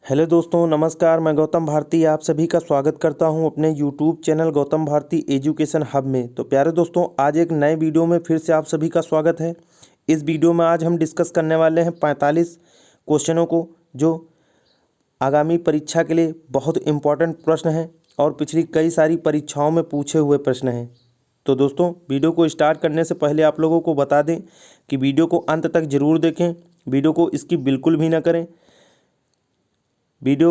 Hello दोस्तों, नमस्कार। मैं गौतम भारती आप सभी का स्वागत करता हूं अपने YouTube channel Gautam Bharti education hub में। तो प्यारे दोस्तों, आज एक नए वीडियो में फिर से आप सभी का स्वागत है। इस वीडियो में आज हम डिस्कस करने वाले हैं 45 क्वेश्चनों को, जो आगामी परीक्षा के लिए बहुत इम्पोर्टेंट प्रश्न हैं और पिछली कई सारी परीक्षाओं में पूछे हुए प्रश्न हैं। तो दोस्तों, वीडियो को स्टार्ट करने से पहले आप लोगों को बता दें कि वीडियो को अंत तक ज़रूर देखें, वीडियो को स्किप बिल्कुल भी ना करें। वीडियो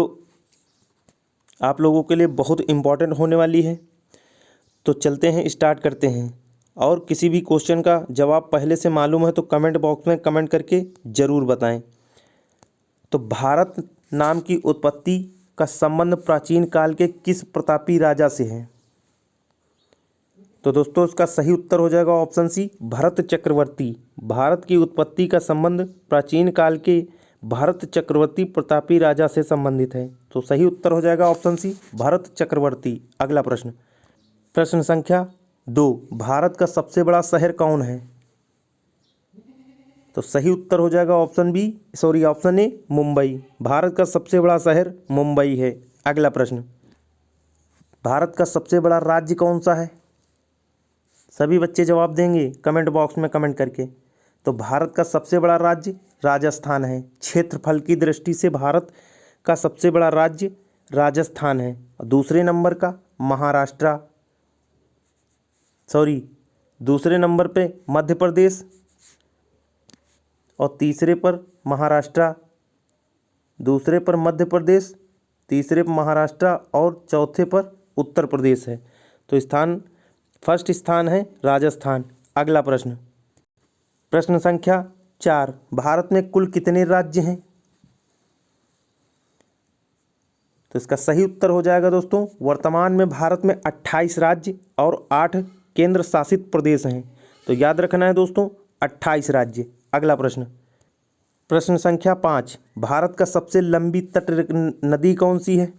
आप लोगों के लिए बहुत इम्पॉर्टेंट होने वाली है। तो चलते हैं, स्टार्ट करते हैं। और किसी भी क्वेश्चन का जवाब पहले से मालूम है तो कमेंट बॉक्स में कमेंट करके ज़रूर बताएं। तो भारत नाम की उत्पत्ति का संबंध प्राचीन काल के किस प्रतापी राजा से है? तो दोस्तों, इसका सही उत्तर हो जाएगा ऑप्शन सी, भरत चक्रवर्ती। भारत की उत्पत्ति का संबंध प्राचीन काल के भरत चक्रवर्ती प्रतापी राजा से संबंधित है। तो सही उत्तर हो जाएगा ऑप्शन सी, भरत चक्रवर्ती। अगला प्रश्न, प्रश्न संख्या 2, भारत का सबसे बड़ा शहर कौन है? तो सही उत्तर हो जाएगा ऑप्शन ए, मुंबई। भारत का सबसे बड़ा शहर मुंबई है। अगला प्रश्न, भारत का सबसे बड़ा राज्य कौन सा है? सभी बच्चे जवाब देंगे कमेंट बॉक्स में कमेंट करके। तो भारत का सबसे बड़ा राज्य राजस्थान है। क्षेत्रफल की दृष्टि से भारत का सबसे बड़ा राज्य राजस्थान है। दूसरे नंबर पे मध्य प्रदेश और तीसरे पर महाराष्ट्र। दूसरे पर मध्य प्रदेश, तीसरे पर महाराष्ट्र और चौथे पर उत्तर प्रदेश है। तो फर्स्ट स्थान है राजस्थान। अगला प्रश्न, प्रश्न संख्या 4, भारत में कुल कितने राज्य हैं? तो इसका सही उत्तर हो जाएगा दोस्तों, वर्तमान में भारत में 28 राज्य और 8 केंद्र शासित प्रदेश हैं। तो याद रखना है दोस्तों, 28 राज्य। अगला प्रश्न, प्रश्न संख्या 5, भारत का सबसे लंबी तट नदी कौन सी है?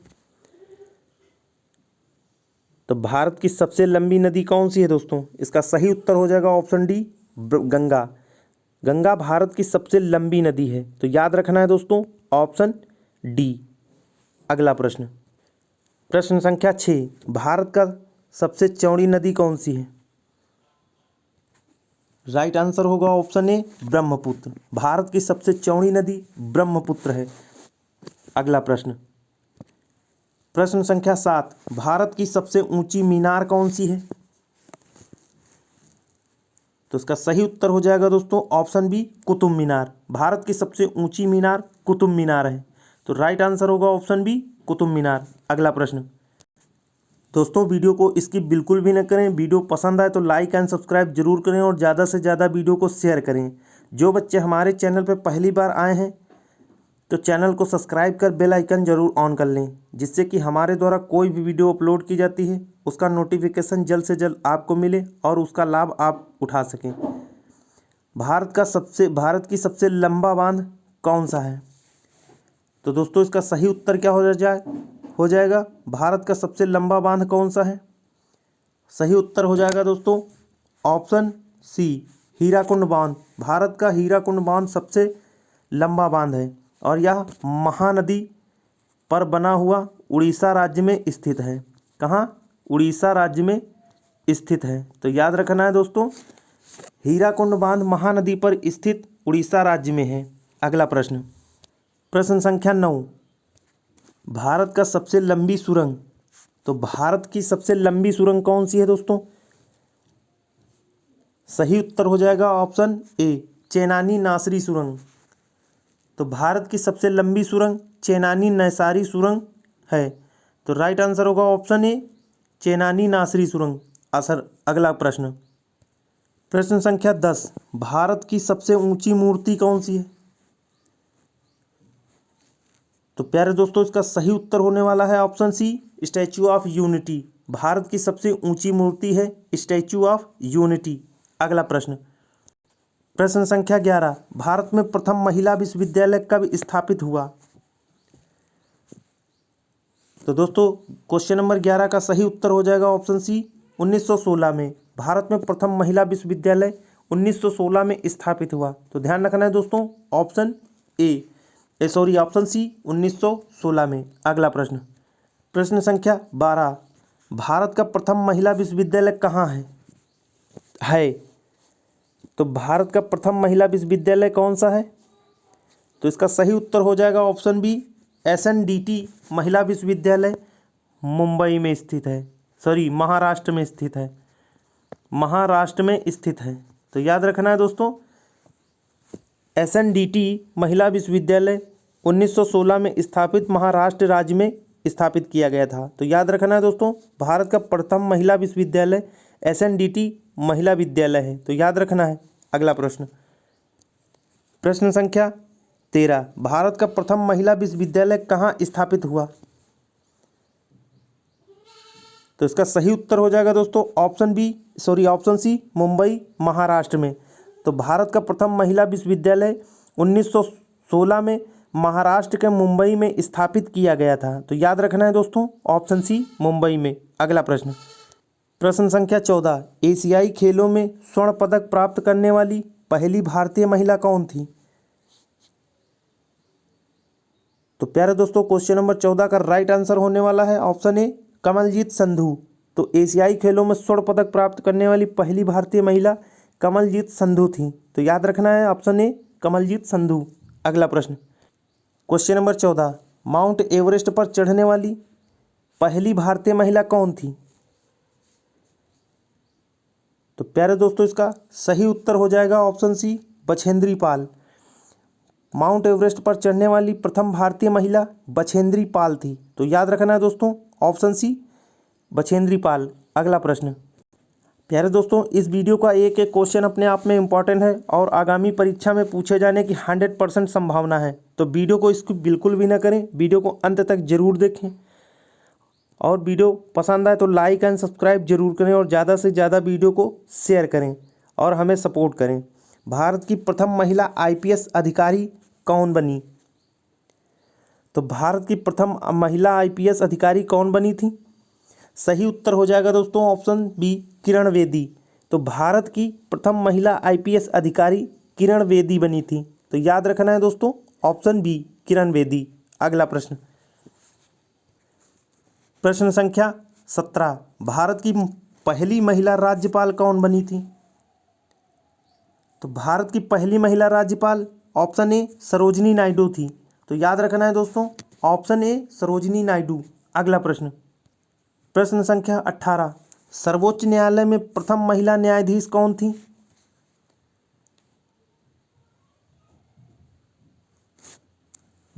तो भारत की सबसे लंबी नदी कौन सी है दोस्तों? इसका सही उत्तर हो जाएगा ऑप्शन डी, गंगा। गंगा भारत की सबसे लंबी नदी है। तो याद रखना है दोस्तों, ऑप्शन डी। अगला प्रश्न, प्रश्न संख्या 6, भारत का सबसे चौड़ी नदी कौन सी है? राइट आंसर होगा ऑप्शन ए, ब्रह्मपुत्र। भारत की सबसे चौड़ी नदी ब्रह्मपुत्र है। अगला प्रश्न, प्रश्न संख्या 7, भारत की सबसे ऊंची मीनार कौन सी है? तो इसका सही उत्तर हो जाएगा दोस्तों ऑप्शन बी, कुतुब मीनार। भारत की सबसे ऊंची मीनार कुतुब मीनार है। तो राइट आंसर होगा ऑप्शन बी, कुतुब मीनार। अगला प्रश्न, दोस्तों वीडियो को स्किप बिल्कुल भी न करें। वीडियो पसंद आए तो लाइक एंड सब्सक्राइब जरूर करें और ज़्यादा से ज़्यादा वीडियो को शेयर करें। जो बच्चे हमारे चैनल पर पहली बार आए हैं तो चैनल को सब्सक्राइब कर बेल आइकन जरूर ऑन कर लें, जिससे कि हमारे द्वारा कोई भी वीडियो अपलोड की जाती है उसका नोटिफिकेशन जल्द से जल्द आपको मिले और उसका लाभ आप उठा सकें। भारत की सबसे लंबा बांध कौन सा है? तो दोस्तों, इसका सही उत्तर क्या हो जाएगा, भारत का सबसे लंबा बांध कौन सा है? सही उत्तर हो जाएगा दोस्तों ऑप्शन सी, हीराकुंड बांध। भारत का हीराकुंड बांध सबसे लंबा बांध है और यह महानदी पर बना हुआ उड़ीसा राज्य में स्थित है। कहाँ? उड़ीसा राज्य में स्थित है। तो याद रखना है दोस्तों, हीराकुंड बांध महानदी पर स्थित उड़ीसा राज्य में है। अगला प्रश्न, प्रश्न संख्या 9, भारत का सबसे लंबी सुरंग। तो भारत की सबसे लंबी सुरंग कौन सी है दोस्तों? सही उत्तर हो जाएगा ऑप्शन ए, चेनानी नासरी सुरंग। तो भारत की सबसे लंबी सुरंग चेनानी नैसारी सुरंग है। तो राइट आंसर होगा ऑप्शन ए, चेनानी नासरी सुरंग। अगला प्रश्न, प्रश्न संख्या 10, भारत की सबसे ऊंची मूर्ति कौन सी है? तो प्यारे दोस्तों, इसका सही उत्तर होने वाला है option C, Statue of Unity. भारत की सबसे ऊंची मूर्ति है स्टैचू ऑफ यूनिटी। अगला प्रश्न, प्रश्न संख्या 11, भारत में प्रथम महिला विश्वविद्यालय कब स्थापित हुआ? तो दोस्तों, क्वेश्चन नंबर 11 का सही उत्तर हो जाएगा ऑप्शन सी, 1916 में। भारत में प्रथम महिला विश्वविद्यालय 1916 में स्थापित हुआ। तो ध्यान रखना है दोस्तों, ऑप्शन ए, ऑप्शन सी 1916 में। अगला प्रश्न, प्रश्न संख्या 12, भारत का प्रथम महिला विश्वविद्यालय कहाँ है? तो भारत का प्रथम महिला विश्वविद्यालय कौन सा है? तो इसका सही उत्तर हो जाएगा ऑप्शन बी, SNDT महिला विश्वविद्यालय मुंबई में स्थित है, महाराष्ट्र में स्थित है, महाराष्ट्र में स्थित है। तो याद रखना है दोस्तों, SNDT महिला विश्वविद्यालय 1916 में स्थापित महाराष्ट्र राज्य में स्थापित किया गया था। तो याद रखना है दोस्तों, भारत का प्रथम महिला विश्वविद्यालय SNDT महिला विद्यालय है। तो याद रखना है। अगला प्रश्न, प्रश्न संख्या 13, भारत का प्रथम महिला विश्वविद्यालय कहाँ स्थापित हुआ? तो इसका सही उत्तर हो जाएगा दोस्तों ऑप्शन सी, मुंबई महाराष्ट्र में। तो भारत का प्रथम महिला विश्वविद्यालय 1916 में महाराष्ट्र के मुंबई में स्थापित किया गया था। तो याद रखना है दोस्तों, ऑप्शन सी मुंबई में। अगला प्रश्न, प्रश्न संख्या 14, एशियाई खेलों में स्वर्ण पदक प्राप्त करने वाली पहली भारतीय महिला कौन थी? तो प्यारे दोस्तों, क्वेश्चन नंबर 14 का राइट आंसर होने वाला है ऑप्शन ए, कमलजीत संधू। तो एशियाई खेलों में स्वर्ण पदक प्राप्त करने वाली पहली भारतीय महिला कमलजीत संधू थी। तो याद रखना है ऑप्शन ए, कमलजीत संधू। अगला प्रश्न, क्वेश्चन नंबर 14, माउंट एवरेस्ट पर चढ़ने वाली पहली भारतीय महिला कौन थी? तो प्यारे दोस्तों, इसका सही उत्तर हो जाएगा option C, Bachendri Pal. Mount Everest पर चढ़ने वाली प्रथम भारतीय महिला बछेंद्री पाल थी। तो याद रखना है दोस्तों, ऑप्शन सी, बछेंद्री पाल। अगला प्रश्न, प्यारे दोस्तों, इस वीडियो का एक एक क्वेश्चन अपने आप में इम्पॉर्टेंट है और आगामी परीक्षा में पूछे जाने की 100% संभावना है। तो वीडियो को इसको बिल्कुल भी ना करें, वीडियो को अंत तक जरूर देखें और वीडियो पसंद आए तो लाइक एंड सब्सक्राइब जरूर करें और ज़्यादा से ज़्यादा वीडियो को शेयर करें और हमें सपोर्ट करें। भारत की प्रथम महिला IPS अधिकारी कौन बनी? तो भारत की प्रथम महिला IPS अधिकारी कौन बनी थी? सही उत्तर हो जाएगा दोस्तों ऑप्शन बी, किरण बेदी। तो भारत की प्रथम महिला IPS अधिकारी किरण बेदी बनी थी। तो याद रखना है दोस्तों, ऑप्शन बी, किरण बेदी। अगला प्रश्न, प्रश्न संख्या 17, भारत की पहली महिला राज्यपाल कौन बनी थी? तो भारत की पहली महिला राज्यपाल ऑप्शन ए, सरोजिनी नायडू थी। तो याद रखना है दोस्तों, ऑप्शन ए, सरोजिनी नायडू। अगला प्रश्न, प्रश्न संख्या 18, सर्वोच्च न्यायालय में प्रथम महिला न्यायाधीश कौन थी?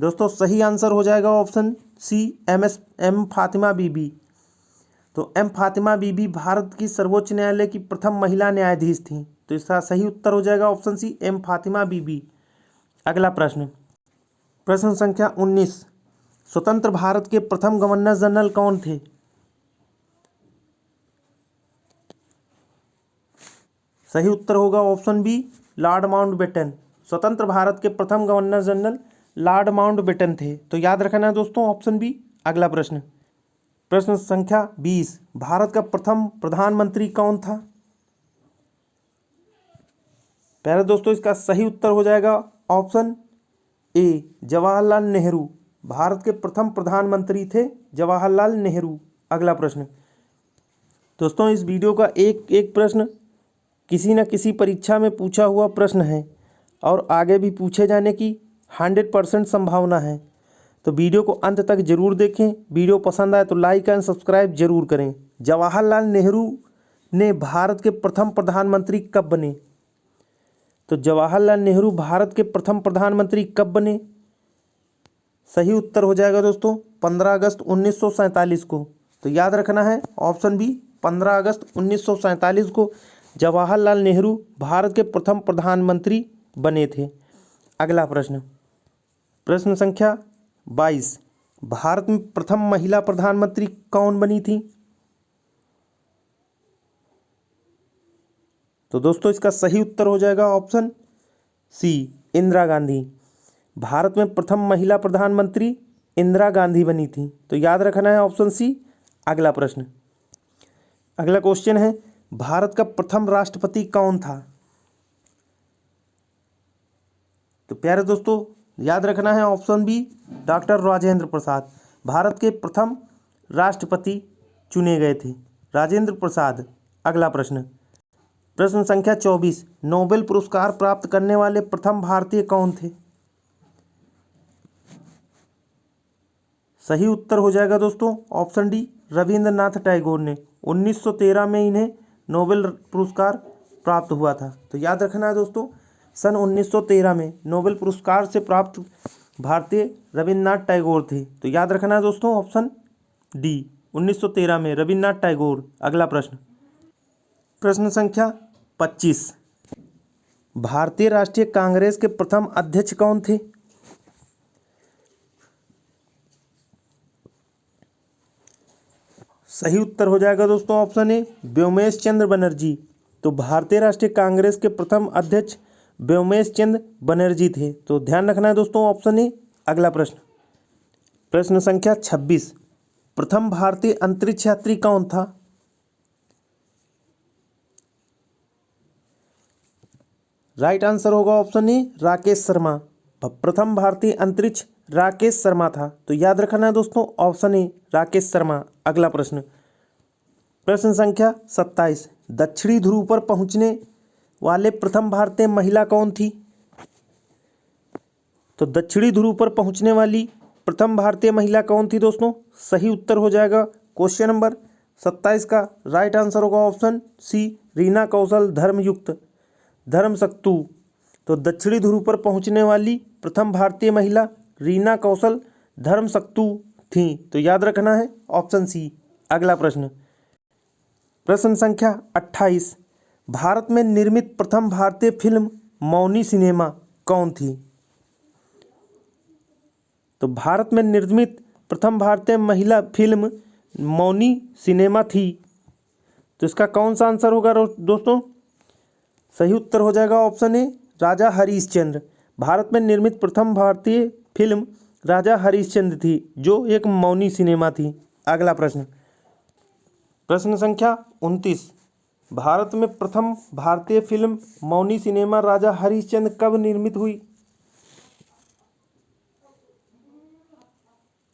दोस्तों, सही आंसर हो जाएगा ऑप्शन सी, एम फातिमा बीबी। तो एम फातिमा बीबी भारत की सर्वोच्च न्यायालय की प्रथम महिला न्यायाधीश थी। तो इसका सही उत्तर हो जाएगा ऑप्शन सी, एम फातिमा बीबी। अगला प्रश्न, प्रश्न संख्या 19, स्वतंत्र भारत के प्रथम गवर्नर जनरल कौन थे? सही उत्तर होगा ऑप्शन बी, लॉर्ड माउंटबेटन। स्वतंत्र भारत के प्रथम गवर्नर जनरल लॉर्ड माउंटबेटन थे। तो याद रखना है दोस्तों, ऑप्शन बी। अगला प्रश्न, प्रश्न संख्या 20, भारत का प्रथम प्रधानमंत्री कौन था? प्यारे दोस्तों, इसका सही उत्तर हो जाएगा ऑप्शन ए, जवाहरलाल नेहरू। भारत के प्रथम प्रधानमंत्री थे जवाहरलाल नेहरू। अगला प्रश्न, दोस्तों, इस वीडियो का एक एक प्रश्न किसी न किसी परीक्षा में पूछा हुआ प्रश्न है और आगे भी पूछे जाने की 100% संभावना है। तो वीडियो को अंत तक जरूर देखें। वीडियो पसंद आए तो लाइक एंड सब्सक्राइब जरूर करें। जवाहरलाल नेहरू ने भारत के प्रथम प्रधानमंत्री कब बने? तो जवाहरलाल नेहरू भारत के प्रथम प्रधानमंत्री कब बने? सही उत्तर हो जाएगा दोस्तों 15 अगस्त 1947 को। तो याद रखना है ऑप्शन बी, 15 अगस्त 1947 को जवाहरलाल नेहरू भारत के प्रथम प्रधानमंत्री बने थे। अगला प्रश्न, प्रश्न संख्या 22, भारत में प्रथम महिला प्रधानमंत्री कौन बनी थी? तो दोस्तों, इसका सही उत्तर हो जाएगा ऑप्शन सी, इंदिरा गांधी। भारत में प्रथम महिला प्रधानमंत्री इंदिरा गांधी बनी थी। तो याद रखना है ऑप्शन सी। अगला प्रश्न, अगला क्वेश्चन है, भारत का प्रथम राष्ट्रपति कौन था? तो प्यारे दोस्तों, याद रखना है option B doctor Rajendra Prasad Bharat के प्रथम राष्ट्रपति चुने गए थे, राजेंद्र प्रसाद। अगला प्रश्न, प्रश्न संख्या 24, नोबेल पुरस्कार प्राप्त करने वाले प्रथम भारतीय कौन थे? सही उत्तर हो जाएगा दोस्तों ऑप्शन डी रविंद्रनाथ टैगोर ने। 1913 में इन्हें नोबेल पुरस्कार प्राप्त हुआ था। तो याद रखना है दोस्तों, सन 1913 में नोबेल पुरस्कार से प्राप्त भारतीय रविंद्रनाथ टैगोर थे। तो याद रखना है दोस्तों ऑप्शन डी 1913 में रविंद्रनाथ टैगोर। अगला प्रश्न, प्रश्न संख्या 25, भारतीय राष्ट्रीय कांग्रेस के प्रथम अध्यक्ष कौन थे? सही उत्तर हो जाएगा दोस्तों ऑप्शन ए व्योमेश चंद्र बनर्जी। तो भारतीय राष्ट्रीय कांग्रेस के प्रथम अध्यक्ष व्योमेश चंद्र बनर्जी थे। तो ध्यान रखना है दोस्तों ऑप्शन ए। अगला प्रश्न, प्रश्न संख्या 26, प्रथम भारतीय अंतरिक्ष यात्री कौन था? राइट आंसर होगा ऑप्शन ए राकेश शर्मा। प्रथम भारतीय अंतरिक्ष राकेश शर्मा था। तो याद रखना है दोस्तों ऑप्शन ए राकेश शर्मा। अगला प्रश्न, प्रश्न संख्या 27, दक्षिणी ध्रुव पर पहुंचने वाले प्रथम भारतीय महिला कौन थी? तो दक्षिणी ध्रुव पर पहुंचने वाली प्रथम भारतीय महिला कौन थी दोस्तों? सही उत्तर हो जाएगा क्वेश्चन नंबर 27 का राइट आंसर होगा ऑप्शन सी रीना कौशल धर्मशक्तु। तो दक्षिणी ध्रुव पर पहुंचने वाली प्रथम भारतीय महिला रीना कौशल धर्मशक्तु थी। तो याद रखना है ऑप्शन सी। अगला प्रश्न, प्रश्न संख्या 28, भारत में निर्मित प्रथम भारतीय फिल्म मौनी सिनेमा कौन थी? तो भारत में निर्मित प्रथम भारतीय महिला फिल्म मौनी सिनेमा थी। तो इसका कौन सा आंसर होगा दोस्तों? सही उत्तर हो जाएगा ऑप्शन ए राजा हरिश्चंद्र। भारत में निर्मित प्रथम भारतीय फिल्म राजा हरिश्चंद्र थी, जो एक मौनी सिनेमा थी। अगला प्रश्न, प्रश्न संख्या 29, भारत में प्रथम भारतीय फिल्म मौनी सिनेमा राजा हरिश्चंद्र कब निर्मित हुई?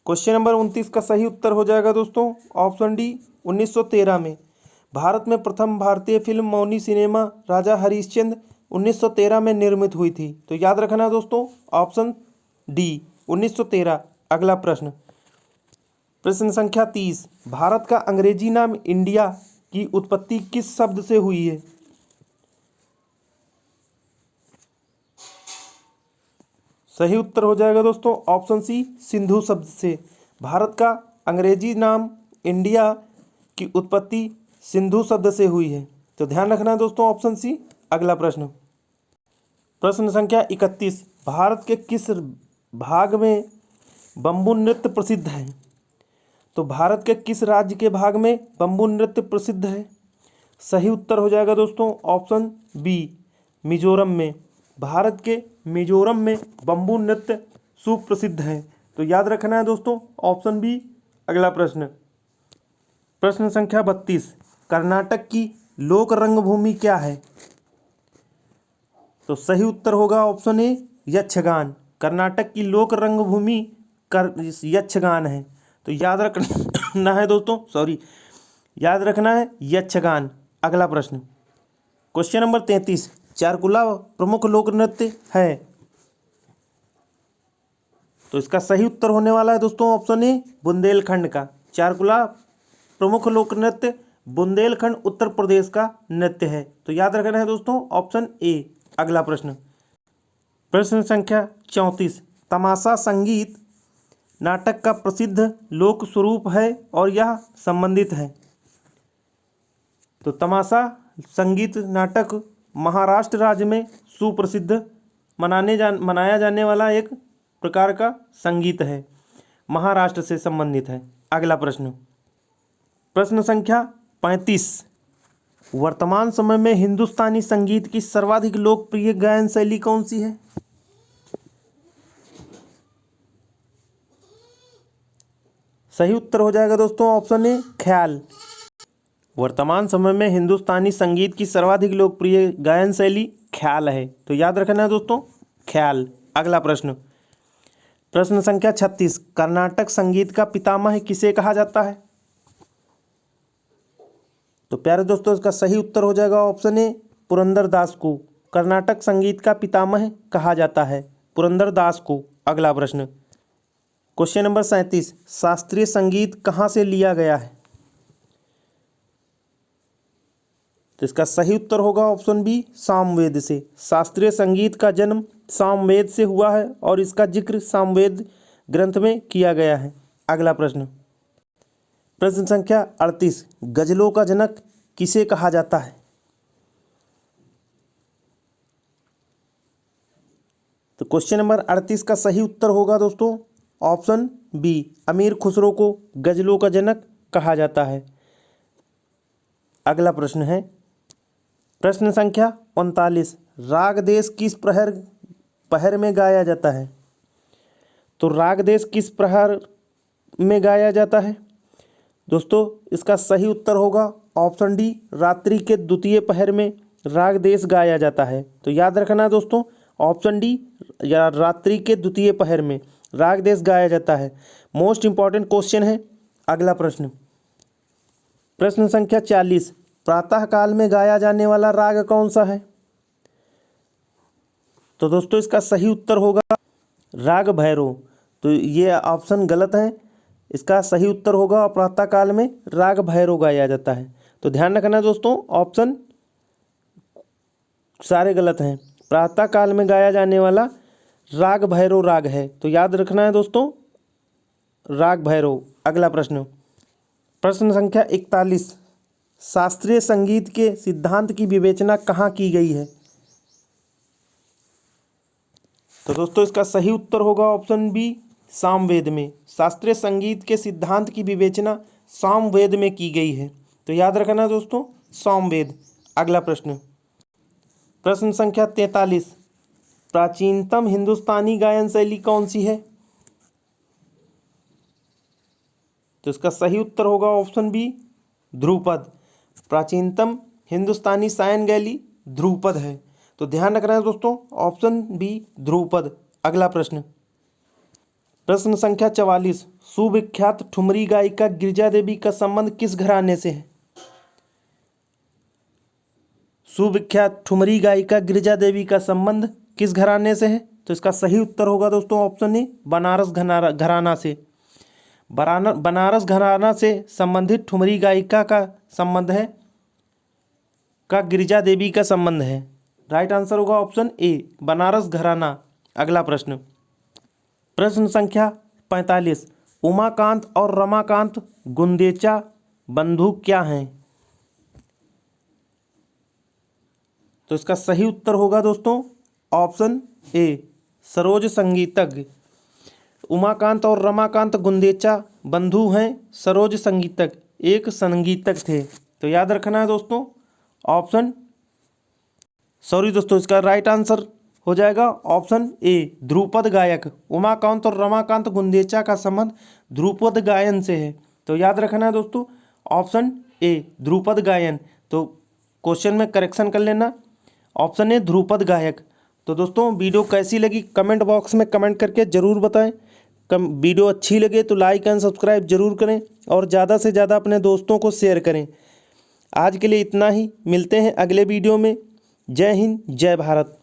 क्वेश्चन नंबर 29 का सही उत्तर हो जाएगा दोस्तों ऑप्शन डी 1913 में। भारत में प्रथम भारतीय फिल्म मौनी सिनेमा राजा हरिश्चंद्र 1913 में निर्मित हुई थी। तो याद रखना है दोस्तों ऑप्शन डी 1913। अगला प्रश्न, प्रश्न संख्या 30, भारत का अंग्रेजी नाम इंडिया की उत्पत्ति किस शब्द से हुई है? सही उत्तर हो जाएगा दोस्तों ऑप्शन सी सिंधु शब्द से। भारत का अंग्रेजी नाम इंडिया की उत्पत्ति सिंधु शब्द से हुई है। तो ध्यान रखना है दोस्तों ऑप्शन सी। अगला प्रश्न, प्रश्न संख्या 31, भारत के किस भाग में बम्बू नृत्य प्रसिद्ध है? तो भारत के किस राज्य के भाग में बम्बू नृत्य प्रसिद्ध है? सही उत्तर हो जाएगा दोस्तों ऑप्शन बी मिजोरम में। भारत के मिजोरम में बम्बू नृत्य सुप्रसिद्ध है। तो याद रखना है दोस्तों ऑप्शन बी। अगला प्रश्न, प्रश्न संख्या 32, कर्नाटक की लोक रंगभूमि क्या है? तो सही उत्तर होगा ऑप्शन ए यक्षगान। कर्नाटक की लोक रंगभूमि यक्षगान है। तो याद रखना है दोस्तों याद रखना है यक्षगान। अगला प्रश्न, क्वेश्चन नंबर 33, चारकुला प्रमुख लोक नृत्य है? तो इसका सही उत्तर होने वाला है दोस्तों ऑप्शन ए बुंदेलखंड का। चारकुला प्रमुख लोक नृत्य बुंदेलखंड उत्तर प्रदेश का नृत्य है। तो याद रखना है दोस्तों ऑप्शन ए। अगला प्रश्न, प्रश्न संख्या 34, तमाशा संगीत नाटक का प्रसिद्ध लोक स्वरूप है और यह संबंधित है। तो तमाशा संगीत नाटक महाराष्ट्र राज्य में सुप्रसिद्ध मनाया जाने वाला एक प्रकार का संगीत है, महाराष्ट्र से संबंधित है। अगला प्रश्न, प्रश्न संख्या 35, वर्तमान समय में हिंदुस्तानी संगीत की सर्वाधिक लोकप्रिय गायन शैली कौन सी है? सही उत्तर हो जाएगा दोस्तों ऑप्शन ए ख्याल। वर्तमान समय में हिंदुस्तानी संगीत की सर्वाधिक लोकप्रिय गायन शैली ख्याल है। तो याद रखना है दोस्तों ख्याल। अगला प्रश्न, प्रश्न संख्या 36, कर्नाटक संगीत का पितामह किसे कहा जाता है? तो प्यारे दोस्तों इसका सही उत्तर हो जाएगा ऑप्शन ए, पुरंदरदास को कर्नाटक संगीत का पितामह कहा जाता है, पुरंदरदास को। अगला प्रश्न, क्वेश्चन नंबर 37, शास्त्रीय संगीत कहाँ से लिया गया है? तो इसका सही उत्तर होगा ऑप्शन बी, सामवेद से। शास्त्रीय संगीत का जन्म सामवेद से हुआ है और इसका जिक्र सामवेद ग्रंथ में किया गया है। अगला प्रश्न, प्रश्न संख्या 38, गजलों का जनक किसे कहा जाता है? तो क्वेश्चन नंबर 38 का सही उत्तर होगा दोस्तों ऑप्शन बी, अमीर खुसरो को गजलों का जनक कहा जाता है। अगला प्रश्न है प्रश्न संख्या 39, राग देश किस पहर में गाया जाता है? तो राग देश किस प्रहर में गाया जाता है? दोस्तों इसका सही उत्तर होगा ऑप्शन डी, रात्रि के द्वितीय पहर में राग देश गाया जाता है। तो याद रखना दोस्तों ऑप्शन डी, या रात्रि के द्वितीय पहर में राग देश गाया जाता है। मोस्ट इंपॉर्टेंट क्वेश्चन है। अगला प्रश्न, प्रश्न संख्या 40, प्रातः काल में गाया जाने वाला राग कौन सा है? तो दोस्तों इसका सही उत्तर होगा राग भैरव। तो ये ऑप्शन गलत है, इसका सही उत्तर होगा प्रातः काल में राग भैरव गाया जाता है। तो ध्यान रखना दोस्तों ऑप्शन सारे गलत हैं। प्रातः काल में गाया जाने वाला राग भैरव राग है, तो याद रखना है दोस्तों राग भैरव। अगला प्रश्न, प्रश्न संख्या 41, शास्त्रीय संगीत के सिद्धांत की विवेचना कहाँ की गई है? तो दोस्तों इसका सही उत्तर होगा ऑप्शन बी, सामवेद में। शास्त्रीय संगीत के सिद्धांत की विवेचना सामवेद में की गई है, तो याद रखना दोस्तों सामवेद। अगला प्रश्न, प्रश्न संख्या 43, प्राचीनतम हिंदुस्तानी गायन शैली कौन सी है? तो इसका सही उत्तर होगा ऑप्शन बी, ध्रुपद। प्राचीनतम हिंदुस्तानी सायन शैली ध्रुपद है, तो ध्यान रखना है दोस्तों ऑप्शन बी, ध्रुपद। अगला प्रश्न, प्रश्न संख्या 44, सुविख्यात ठुमरी गायिका गिरिजा देवी का संबंध किस घराने से है? सुविख्यात ठुमरी गायिका गिरिजा देवी का संबंध किस घराने से है? तो इसका सही उत्तर होगा दोस्तों ऑप्शन ए, बनारस घराना से। बनारस घराना से संबंधित ठुमरी गायिका का संबंध है का गिरिजा देवी का संबंध है। राइट आंसर होगा ऑप्शन ए, बनारस घराना। अगला प्रश्न, प्रश्न संख्या 45, उमाकांत और रमाकांत गुंदेचा बंधु क्या हैं? तो इसका सही उत्तर होगा दोस्तों ऑप्शन ए, सरोज संगीतज्ञ। उमाकांत और रमाकांत गुंदेचा बंधु हैं, सरोज संगीतज्ञ एक संगीतज्ञ थे। तो याद रखना है दोस्तों ऑप्शन, सॉरी दोस्तों इसका राइट आंसर हो जाएगा ऑप्शन ए, ध्रुपद गायक। उमाकांत और रमाकांत गुंदेचा का संबंध ध्रुपद गायन से है, तो याद रखना है दोस्तों ऑप्शन ए, ध्रुपद गायन। तो क्वेश्चन में करेक्शन कर लेना, ऑप्शन ए, ध्रुपद गायक। तो दोस्तों वीडियो कैसी लगी कमेंट बॉक्स में कमेंट करके ज़रूर बताएं। वीडियो अच्छी लगे तो लाइक एंड सब्सक्राइब जरूर करें और ज़्यादा से ज़्यादा अपने दोस्तों को शेयर करें। आज के लिए इतना ही, मिलते हैं अगले वीडियो में। जय हिंद, जय भारत।